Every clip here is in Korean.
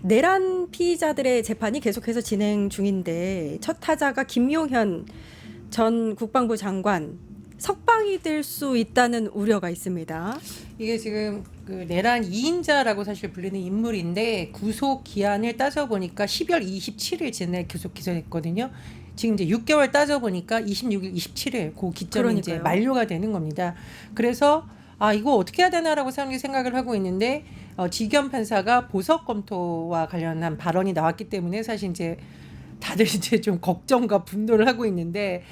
내란 피의자들의 재판이 계속해서 진행 중인데 첫 타자가 김용현 전 국방부 장관 석방이 될 수 있다는 우려가 있습니다. 이게 지금 그 내란 2인자라고 사실 불리는 인물인데 구속 기한을 따져보니까 12월 27일 전에 계속 기소했거든요. 지금 이제 6개월 따져보니까 26일, 27일 그 기점이 이제 그러니까요. 만료가 되는 겁니다. 그래서 이거 어떻게 해야 되나라고 사람들이 생각을 하고 있는데 지겸 판사가 보석 검토와 관련한 발언이 나왔기 때문에 사실 이제 다들 이제 좀 걱정과 분노를 하고 있는데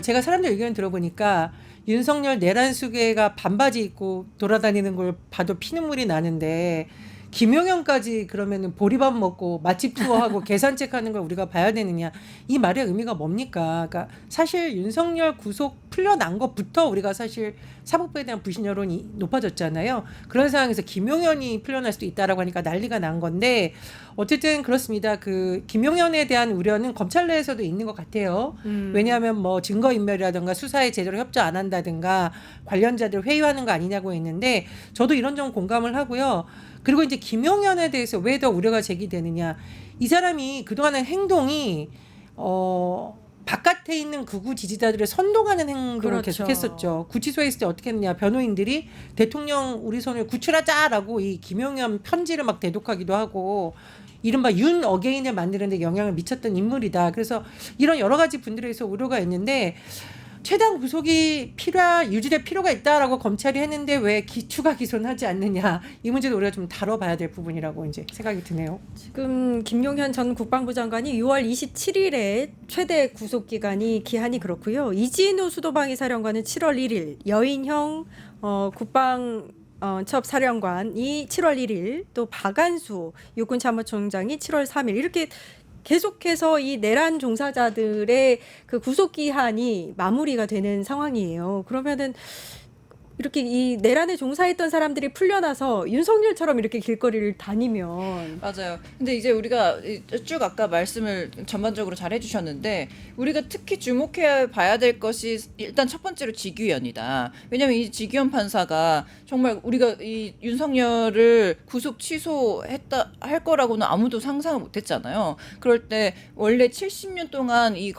제가 사람들 의견 들어보니까 윤석열 내란 수괴가 반바지 입고 돌아다니는 걸 봐도 피눈물이 나는데 김용현까지 그러면은 보리밥 먹고 맛집 투어하고 계산책하는 걸 우리가 봐야 되느냐, 이 말의 의미가 뭡니까? 그러니까 사실 윤석열 구속 풀려난 것부터 우리가 사실 사법부에 대한 불신 여론이 높아졌잖아요. 그런 상황에서 김용현이 풀려날 수도 있다라고 하니까 난리가 난 건데 어쨌든 그렇습니다. 그 김용현에 대한 우려는 검찰 내에서도 있는 것 같아요. 왜냐하면 뭐 증거인멸이라든가 수사에 제대로 협조 안 한다든가 관련자들 회유하는 거 아니냐고 했는데 저도 이런 점 공감을 하고요. 그리고 이제 김용현에 대해서 왜 더 우려가 제기되느냐, 이 사람이 그동안의 행동이 바깥에 있는 극우 지지자들을 선동하는 행동을 그렇죠. 계속했었죠. 구치소에 있을 때 어떻게 했느냐, 변호인들이 대통령 우리 손을 구출하자라고 이 김용현 편지를 막 대독하기도 하고 이른바 윤 어게인을 만드는 데 영향을 미쳤던 인물이다. 그래서 이런 여러 가지 분들에서 우려가 있는데 최대한 구속이 유지될 필요가 있다라고 검찰이 했는데 왜 추가 기소는 하지 않느냐, 이 문제도 우리가 좀 다뤄봐야 될 부분이라고 이제 생각이 드네요. 지금 김용현 전 국방부 장관이 6월 27일에 최대 구속 기간이 기한이 그렇고요. 이진우 수도방위 사령관은 7월 1일, 여인형 국방첩 사령관이 7월 1일, 또 박안수 육군 참모총장이 7월 3일 이렇게 계속해서 이 내란 종사자들의 그 구속 기한이 마무리가 되는 상황이에요. 그러면은 이렇게 이 내란에 종사했던 사람들이 풀려나서 윤석열처럼 이렇게 길거리를 다니면 맞아요. 근데 이제 우리가 쭉 아까 말씀을 전반적으로 잘 해주셨는데 우리가 특히 주목해 봐야 될 것이 일단 첫 번째로 직위원이다. 왜냐하면 이 직위원 판사가 정말 우리가 이 윤석열을 구속 취소했다 할 거라고는 아무도 상상을 못했잖아요. 그럴 때 원래 70년 동안 이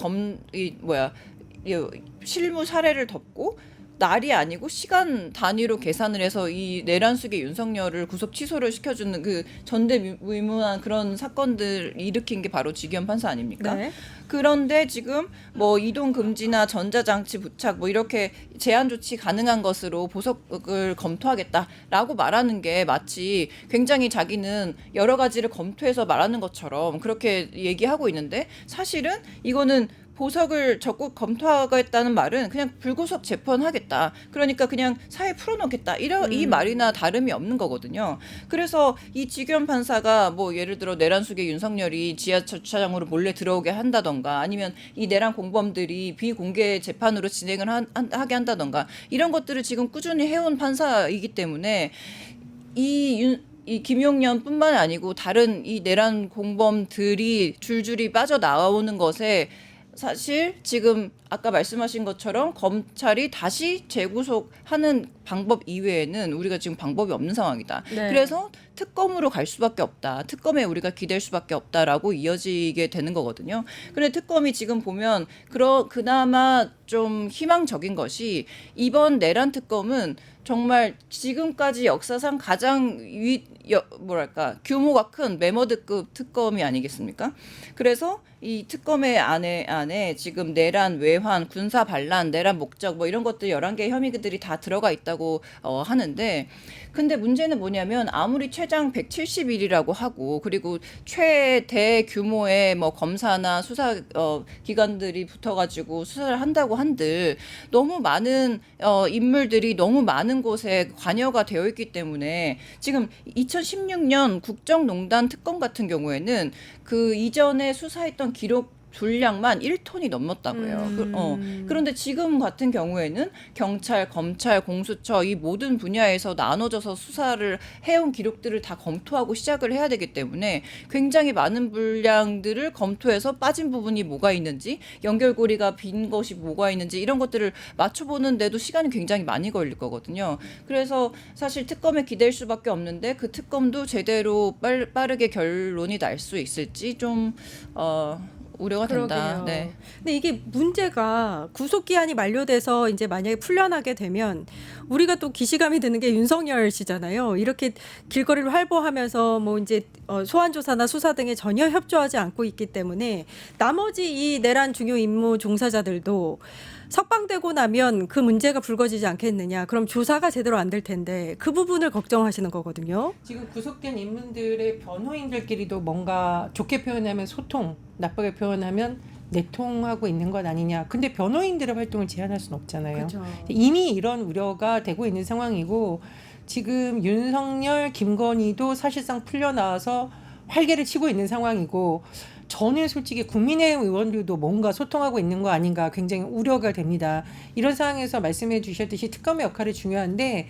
실무 사례를 덮고 날이 아니고 시간 단위로 계산을 해서 이 내란 속의 윤석열을 구속 취소를 시켜주는 그 전대미문한 그런 사건들 일으킨 게 바로 지기현 판사 아닙니까? 네. 그런데 지금 뭐 이동 금지나 전자장치 부착 뭐 이렇게 제한 조치 가능한 것으로 보석을 검토하겠다라고 말하는 게 마치 굉장히 자기는 여러 가지를 검토해서 말하는 것처럼 그렇게 얘기하고 있는데 사실은 이거는 보석을 적극 검토하겠다는 말은 그냥 불구속 재판하겠다. 그러니까 그냥 사회 풀어놓겠다. 이 말이나 다름이 없는 거거든요. 그래서 이 지규현 판사가 뭐 예를 들어 내란 속의 윤석열이 지하철 주차장으로 몰래 들어오게 한다던가 아니면 이 내란 공범들이 비공개 재판으로 진행을 하게 한다던가 이런 것들을 지금 꾸준히 해온 판사이기 때문에 이 김용현뿐만 아니고 다른 이 내란 공범들이 줄줄이 빠져나오는 것에 사실 지금 아까 말씀하신 것처럼 검찰이 다시 재구속하는 방법 이외에는 우리가 지금 방법이 없는 상황이다. 네. 그래서 특검으로 갈 수밖에 없다. 특검에 우리가 기댈 수밖에 없다라고 이어지게 되는 거거든요. 그런데 특검이 지금 보면 그나마 좀 희망적인 것이 이번 내란 특검은 정말 지금까지 역사상 가장 규모가 큰 메머드급 특검이 아니겠습니까? 그래서 이 특검의 안에 지금 내란, 외환, 군사 반란, 내란 목적 뭐 이런 것들 11개 혐의들이 다 들어가 있다고 하는데 근데 문제는 뭐냐면 아무리 최장 170일이라고 하고 그리고 최대 규모의 뭐 검사나 수사 기관들이 붙어가지고 수사를 한다고 한들 너무 많은 인물들이 너무 많은 곳에 관여가 되어 있기 때문에 지금 2016년 국정농단 특검 같은 경우에는 그 이전에 수사했던 기록 분량만 1톤이 넘었다고 해요. 그런데 지금 같은 경우에는 경찰, 검찰, 공수처 이 모든 분야에서 나눠져서 수사를 해온 기록들을 다 검토하고 시작을 해야 되기 때문에 굉장히 많은 분량들을 검토해서 빠진 부분이 뭐가 있는지, 연결고리가 빈 것이 뭐가 있는지 이런 것들을 맞춰보는데도 시간이 굉장히 많이 걸릴 거거든요. 그래서 사실 특검에 기댈 수밖에 없는데 그 특검도 제대로 빠르게 결론이 날 수 있을지 좀 우려가 된다. 그러게요. 네. 근데 이게 문제가 구속 기한이 만료돼서 이제 만약에 풀려나게 되면 우리가 또 기시감이 드는 게 윤석열 씨잖아요. 이렇게 길거리를 활보하면서 뭐 이제 소환 조사나 수사 등에 전혀 협조하지 않고 있기 때문에 나머지 이 내란 중요 임무 종사자들도 석방되고 나면 그 문제가 불거지지 않겠느냐. 그럼 조사가 제대로 안 될 텐데 그 부분을 걱정하시는 거거든요. 지금 구속된 인물들의 변호인들끼리도 뭔가 좋게 표현하면 소통, 나쁘게 표현하면 내통하고 있는 것 아니냐. 근데 변호인들의 활동을 제한할 수는 없잖아요. 그렇죠. 이미 이런 우려가 되고 있는 상황이고 지금 윤석열, 김건희도 사실상 풀려나와서 활개를 치고 있는 상황이고 저는 솔직히 국민의힘 의원들도 뭔가 소통하고 있는 거 아닌가 굉장히 우려가 됩니다. 이런 상황에서 말씀해 주셨듯이 특검의 역할이 중요한데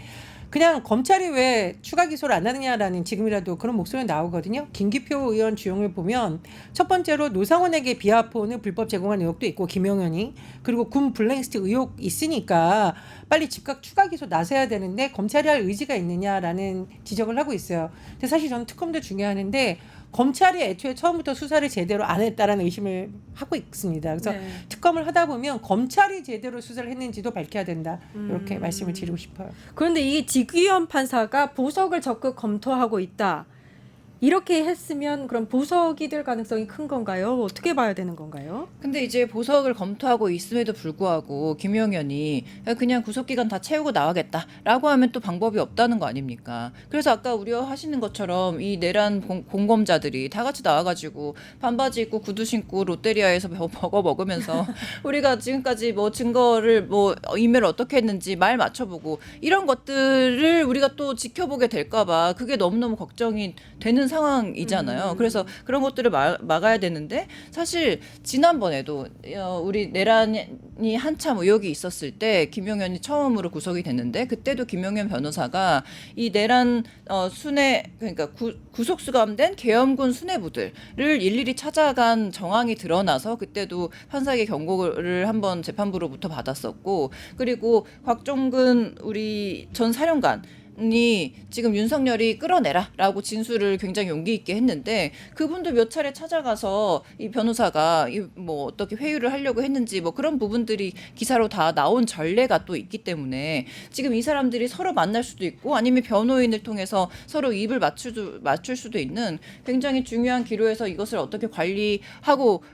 그냥 검찰이 왜 추가 기소를 안 하느냐라는 지금이라도 그런 목소리가 나오거든요. 김기표 의원 주용을 보면 첫 번째로 노상원에게 비하폰을 불법 제공한 의혹도 있고 김용현이 그리고 군 블랙리스트 의혹 있으니까 빨리 즉각 추가 기소 나서야 되는데 검찰이 할 의지가 있느냐라는 지적을 하고 있어요. 근데 사실 저는 특검도 중요하는데 검찰이 애초에 처음부터 수사를 제대로 안 했다라는 의심을 하고 있습니다. 그래서 네. 특검을 하다 보면 검찰이 제대로 수사를 했는지도 밝혀야 된다. 이렇게 말씀을 드리고 싶어요. 그런데 이 지귀현 판사가 보석을 적극 검토하고 있다. 이렇게 했으면 그럼 보석이 될 가능성이 큰 건가요? 어떻게 봐야 되는 건가요? 근데 이제 보석을 검토하고 있음에도 불구하고 김용현이 그냥 구속기간 다 채우고 나가겠다라고 하면 또 방법이 없다는 거 아닙니까? 그래서 아까 우려하시는 것처럼 이 내란 공범자들이 다 같이 나와가지고 반바지 입고 구두 신고 롯데리아에서 버거 먹으면서 우리가 지금까지 뭐 증거를 뭐 인멸을 어떻게 했는지 말 맞춰보고 이런 것들을 우리가 또 지켜보게 될까봐 그게 너무너무 걱정이 되는 상황이잖아요. 그래서 그런 것들을 막아야 되는데 사실 지난번에도 우리 내란이 한참 의혹이 있었을 때 김용현이 처음으로 구속이 됐는데 그때도 김용현 변호사가 이 내란 순회 그러니까 구속 수감된 계엄군 수뇌부들을 일일이 찾아간 정황이 드러나서 그때도 판사에게 경고를 한번 재판부로부터 받았었고 그리고 곽종근 우리 전 사령관 이 지금 윤석열이 끌어내라라고 진술을 굉장히 용기 있게 했는데 그분도 몇 차례 찾아가서 이 변호사가 뭐 어떻게 회유를 하려고 했는지 뭐 그런 부분들이 기사로 다 나온 전례가 또 있기 때문에 지금 이 사람들이 서로 만날 수도 있고 아니면 변호인을 통해서 서로 입을 맞출 수도 있는 굉장히 중요한 기로에서 이것을 어떻게 관리하고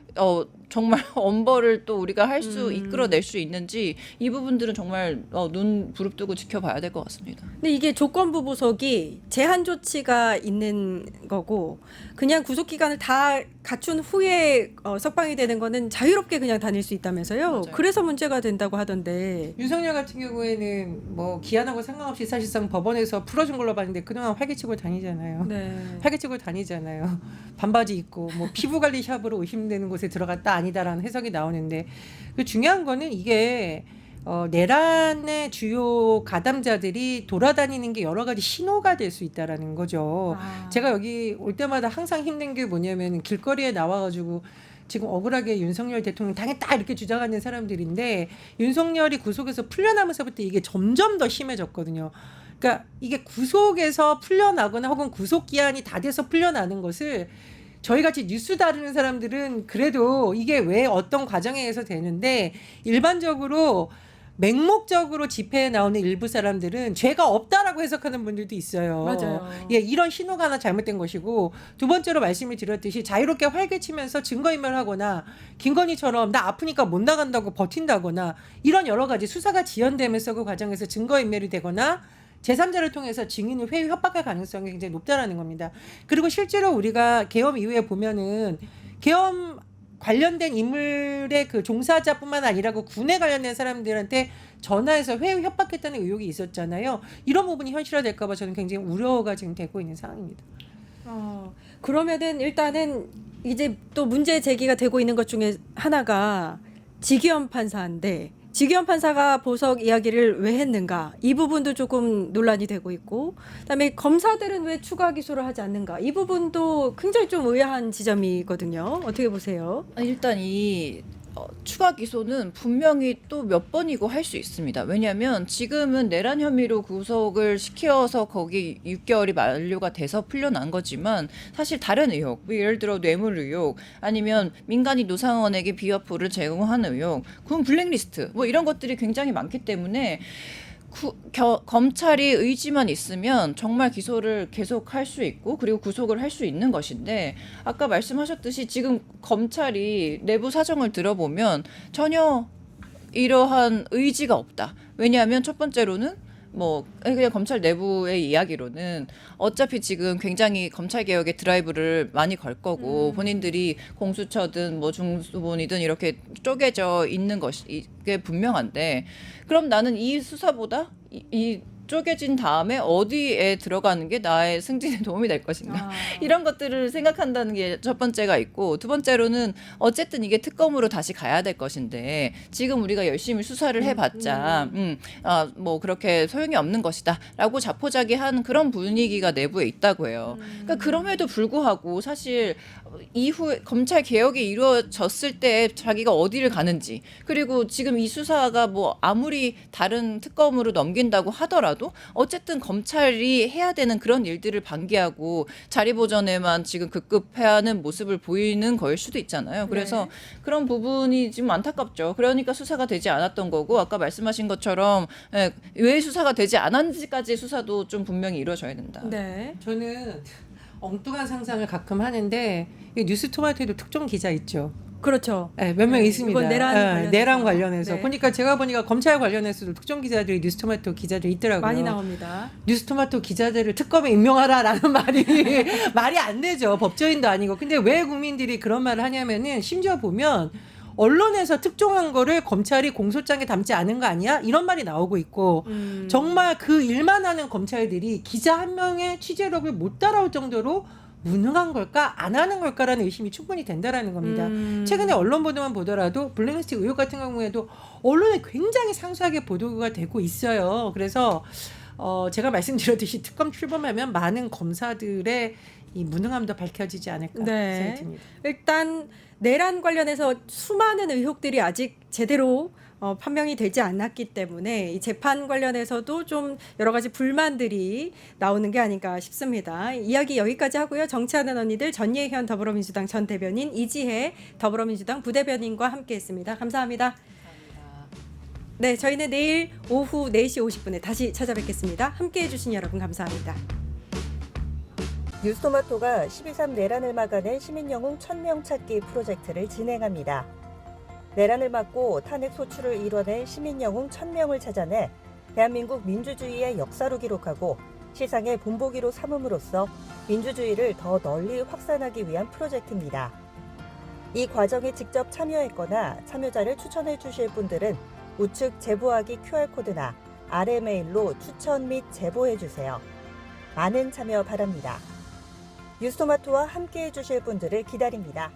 정말 엄벌을 또 우리가 할 수 이끌어낼 수 있는지 이 부분들은 정말 눈 부릅뜨고 지켜봐야 될 것 같습니다. 근데 이게 조건부 보석이 제한 조치가 있는 거고 그냥 구속 기간을 다 갖춘 후에 석방이 되는 거는 자유롭게 그냥 다닐 수 있다면서요. 맞아요. 그래서 문제가 된다고 하던데. 윤석열 같은 경우에는 뭐 기한하고 상관없이 사실상 법원에서 풀어준 걸로 봤는데 그동안 활개치고 다니잖아요. 네. 활개치고 다니잖아요. 반바지 입고 뭐 피부 관리 샵으로 의심되는 곳에 들어갔다 아니다라는 해석이 나오는데 그 중요한 거는 이게 내란의 주요 가담자들이 돌아다니는 게 여러 가지 신호가 될 수 있다라는 거죠. 제가 여기 올 때마다 항상 힘든 게 뭐냐면 길거리에 나와가지고 지금 억울하게 윤석열 대통령 당했다 이렇게 주장하는 사람들인데 윤석열이 구속에서 풀려나면서부터 이게 점점 더 심해졌거든요. 그러니까 이게 구속에서 풀려나거나 혹은 구속 기한이 다 돼서 풀려나는 것을 저희같이 뉴스 다루는 사람들은 그래도 이게 왜 어떤 과정에 의해서 되는데 일반적으로 맹목적으로 집회에 나오는 일부 사람들은 죄가 없다라고 해석하는 분들도 있어요. 맞아요. 예, 이런 신호가 하나 잘못된 것이고 두 번째로 말씀을 드렸듯이 자유롭게 활개치면서 증거인멸하거나 김건희처럼 나 아프니까 못 나간다고 버틴다거나 이런 여러 가지 수사가 지연되면서 그 과정에서 증거인멸이 되거나 제3자를 통해서 증인을 회유 협박할 가능성이 굉장히 높다라는 겁니다. 그리고 실제로 우리가 계엄 이후에 보면은 계엄 관련된 인물의 그 종사자뿐만 아니라 그 군에 관련된 사람들한테 전화해서 회유 협박했다는 의혹이 있었잖아요. 이런 부분이 현실화될까 봐 저는 굉장히 우려가 지금 되고 있는 상황입니다. 그러면은 일단은 이제 또 문제 제기가 되고 있는 것 중에 하나가 지기현 판사인데 지기현 판사가 보석 이야기를 왜 했는가 이 부분도 조금 논란이 되고 있고 그다음에 검사들은 왜 추가 기소를 하지 않는가 이 부분도 굉장히 좀 의아한 지점이거든요. 어떻게 보세요? 일단 이 추가 기소는 분명히 또 몇 번이고 할 수 있습니다. 왜냐하면 지금은 내란 혐의로 구속을 시켜서 거기 6개월이 만료가 돼서 풀려난 거지만 사실 다른 의혹, 뭐 예를 들어 뇌물 의혹 아니면 민간인 노상원에게 비화풀을 제공하는 의혹, 군 블랙리스트 뭐 이런 것들이 굉장히 많기 때문에 검찰이 의지만 있으면 정말 기소를 계속 할 수 있고 그리고 구속을 할 수 있는 것인데 아까 말씀하셨듯이 지금 검찰이 내부 사정을 들어보면 전혀 이러한 의지가 없다. 왜냐하면 첫 번째로는 뭐 그냥 검찰 내부의 이야기로는 어차피 지금 굉장히 검찰 개혁의 드라이브를 많이 걸 거고 본인들이 공수처든 뭐 중수본이든 이렇게 쪼개져 있는 것이 이게 분명한데 그럼 나는 이 수사보다 이 쪼개진 다음에 어디에 들어가는 게 나의 승진에 도움이 될 것인가 이런 것들을 생각한다는 게 첫 번째가 있고 두 번째로는 어쨌든 이게 특검으로 다시 가야 될 것인데 지금 우리가 열심히 수사를 해봤자 뭐 그렇게 소용이 없는 것이다라고 자포자기한 그런 분위기가 내부에 있다고 해요. 그러니까 그럼에도 불구하고 사실 이후에 검찰 개혁이 이루어졌을 때 자기가 어디를 가는지 그리고 지금 이 수사가 뭐 아무리 다른 특검으로 넘긴다고 하더라도 어쨌든 검찰이 해야 되는 그런 일들을 방기하고 자리 보전에만 지금 급급해야 하는 모습을 보이는 거일 수도 있잖아요. 그래서 그런 부분이 지금 안타깝죠. 그러니까 수사가 되지 않았던 거고 아까 말씀하신 것처럼 왜 수사가 되지 않았는지까지 수사도 좀 분명히 이루어져야 된다. 네. 저는 엉뚱한 상상을 가끔 하는데 이 뉴스토마토에도 특종 기자 있죠. 그렇죠. 네, 몇 명 네, 있습니다. 이번 내란 관련해서. 내란 관련해서. 네. 보니까 제가 보니까 검찰 관련해서도 특종 기자들이 뉴스토마토 기자들이 있더라고요. 많이 나옵니다. 뉴스토마토 기자들을 특검에 임명하라라는 말이 안 되죠. 법조인도 아니고. 근데 왜 국민들이 그런 말을 하냐면은 심지어 보면 언론에서 특종한 거를 검찰이 공소장에 담지 않은 거 아니야? 이런 말이 나오고 있고 정말 그 일만 하는 검찰들이 기자 한 명의 취재력을 못 따라올 정도로 무능한 걸까 안 하는 걸까라는 의심이 충분히 된다라는 겁니다. 최근에 언론 보도만 보더라도 블랙리스트 의혹 같은 경우에도 언론에 굉장히 상세하게 보도가 되고 있어요. 그래서 제가 말씀드렸듯이 특검 출범하면 많은 검사들의 이 무능함도 밝혀지지 않을까 생각이 듭니다. 일단 내란 관련해서 수많은 의혹들이 아직 제대로 판명이 되지 않았기 때문에 이 재판 관련해서도 좀 여러 가지 불만들이 나오는 게 아닌가 싶습니다. 이야기 여기까지 하고요. 정치하는 언니들 전예현 더불어민주당 전 대변인 이지혜 더불어민주당 부대변인과 함께했습니다. 감사합니다. 네, 저희는 내일 오후 4시 50분에 다시 찾아뵙겠습니다. 함께해 주신 여러분 감사합니다. 뉴스토마토가 12.3 내란을 막아낸 시민영웅 1000명 찾기 프로젝트를 진행합니다. 내란을 막고 탄핵 소추를 이뤄낸 시민영웅 1000명을 찾아내 대한민국 민주주의의 역사로 기록하고 시상의 본보기로 삼음으로써 민주주의를 더 널리 확산하기 위한 프로젝트입니다. 이 과정에 직접 참여했거나 참여자를 추천해 주실 분들은 우측 제보하기 QR코드나 아래 메일로 추천 및 제보해 주세요. 많은 참여 바랍니다. 뉴스토마토와 함께해 주실 분들을 기다립니다.